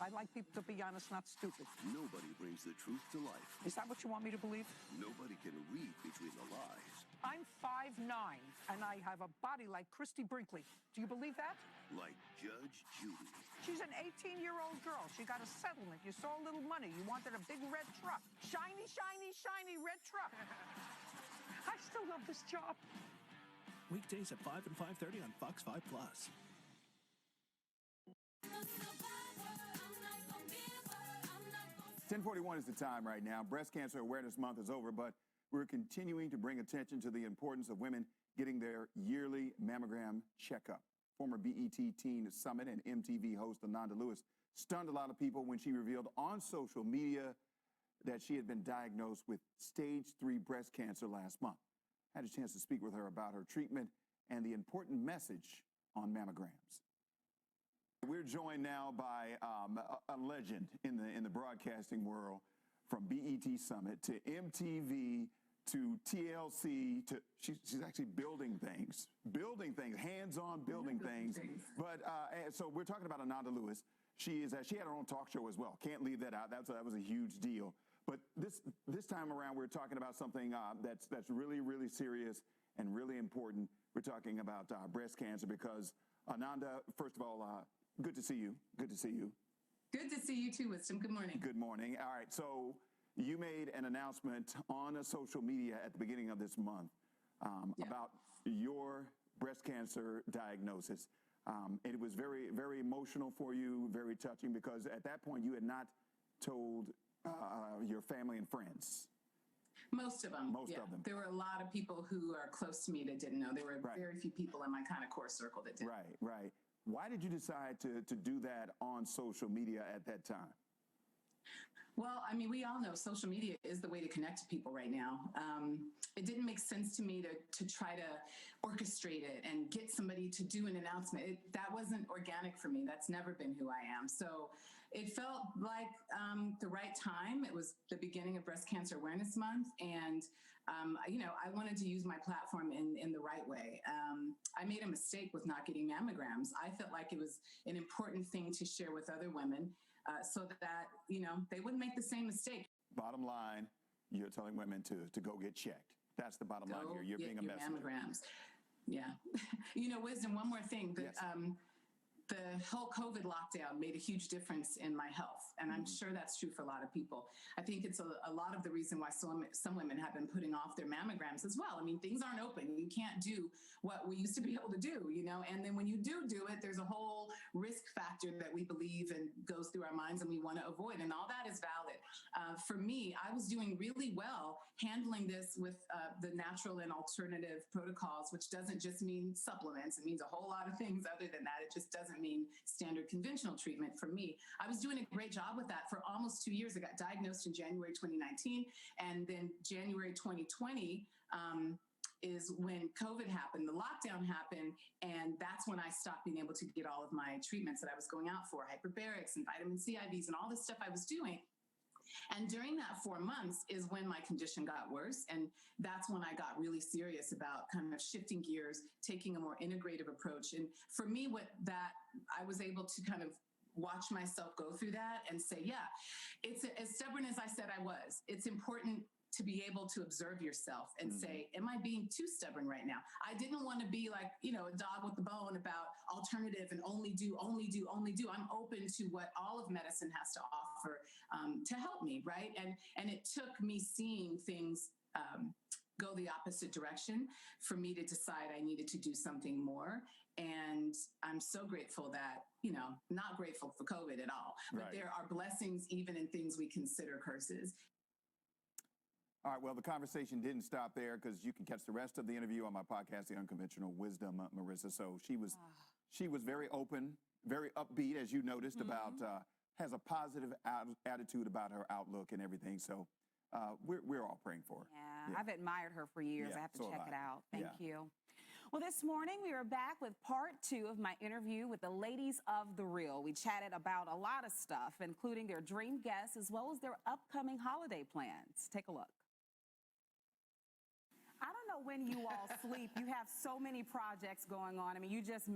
I like people to be honest, not stupid. Nobody brings the truth to life. Is that what you want me to believe? Nobody can read between the lies. I'm 5'9", and I have a body like Christy Brinkley. Do you believe that? Like Judge Judy. She's an 18-year-old girl. She got a settlement. You saw a little money. You wanted a big red truck. Shiny, shiny, shiny red truck. I still love this job. Weekdays at 5 and 5:30 on Fox 5 Plus. 10:41 is the time right now. Breast Cancer Awareness Month is over, but we're continuing to bring attention to the importance of women getting their yearly mammogram checkup. Former BET Teen Summit and MTV host Ananda Lewis stunned a lot of people when she revealed on social media that she had been diagnosed with stage 3 breast cancer last month. Had a chance to speak with her about her treatment and the important message on mammograms. We're joined now by a legend in the broadcasting world, from BET Summit to MTV to TLC to she's actually building things, hands-on building things. But so we're talking about Ananda Lewis. She had her own talk show as well. Can't leave that out. That was a huge deal. But this time around, we're talking about something that's really, really serious and really important. We're talking about breast cancer because Ananda, first of all, good to see you. Good to see you. Good to see you too, Wisdom. Good morning. Good morning. All right. So you made an announcement on social media at the beginning of this month about your breast cancer diagnosis. It was very, very emotional for you, very touching, because at that point you had not told your family and friends. Most of them. Most of them. There were a lot of people who are close to me that didn't know. There were very few people in my kind of core circle that didn't. Right. Why did you decide to do that on social media at that time? Well, I mean, we all know social media is the way to connect to people right now. It didn't make sense to me to try to orchestrate it and get somebody to do an announcement. That wasn't organic for me. That's never been who I am. So it felt like the right time. It was the beginning of Breast Cancer Awareness Month. And, I wanted to use my platform in the right way. I made a mistake with not getting mammograms. I felt like it was an important thing to share with other women so that, they wouldn't make the same mistake. Bottom line, you're telling women to go get checked. That's the bottom line here. You're being a messenger. Mammograms. Yeah. Wisdom, one more thing. Yes. The whole COVID lockdown made a huge difference in my health. And I'm sure that's true for a lot of people. I think it's a lot of the reason why some women have been putting off their mammograms as well. I mean, things aren't open. You can't do what we used to be able to do, and then when you do it, there's a whole risk factor that we believe and goes through our minds and we want to avoid. And all that is valid. For me, I was doing really well handling this with the natural and alternative protocols, which doesn't just mean supplements. It means a whole lot of things other than that. It just doesn't mean standard conventional treatment for me. I was doing a great job with that for almost 2 years. I got diagnosed in January 2019, and then January 2020 is when COVID happened, the lockdown happened, and that's when I stopped being able to get all of my treatments that I was going out for, hyperbarics and vitamin C IVs and all the stuff I was doing. And during that 4 months is when my condition got worse. And that's when I got really serious about kind of shifting gears, taking a more integrative approach. And for me, I was able to kind of watch myself go through that and say, yeah, it's as stubborn as I said I was. It's important to be able to observe yourself and say, am I being too stubborn right now? I didn't want to be like, a dog with the bone about alternative and only do. I'm open to what all of medicine has to offer to help me, right? And it took me seeing things go the opposite direction for me to decide I needed to do something more. And I'm so grateful that, not grateful for COVID at all, but there are blessings even in things we consider curses. All right, well, the conversation didn't stop there, because you can catch the rest of the interview on my podcast, The Unconventional Wisdom, Marissa. So she was very open, very upbeat, as you noticed, about has a positive attitude about her outlook and everything. So we're all praying for her. Yeah, I've admired her for years. I have to check it out. Thank you. Well, this morning we are back with part 2 of my interview with the ladies of The Real. We chatted about a lot of stuff, including their dream guests as well as their upcoming holiday plans. Take a look. I don't know when you all sleep. You have so many projects going on. I mean, you just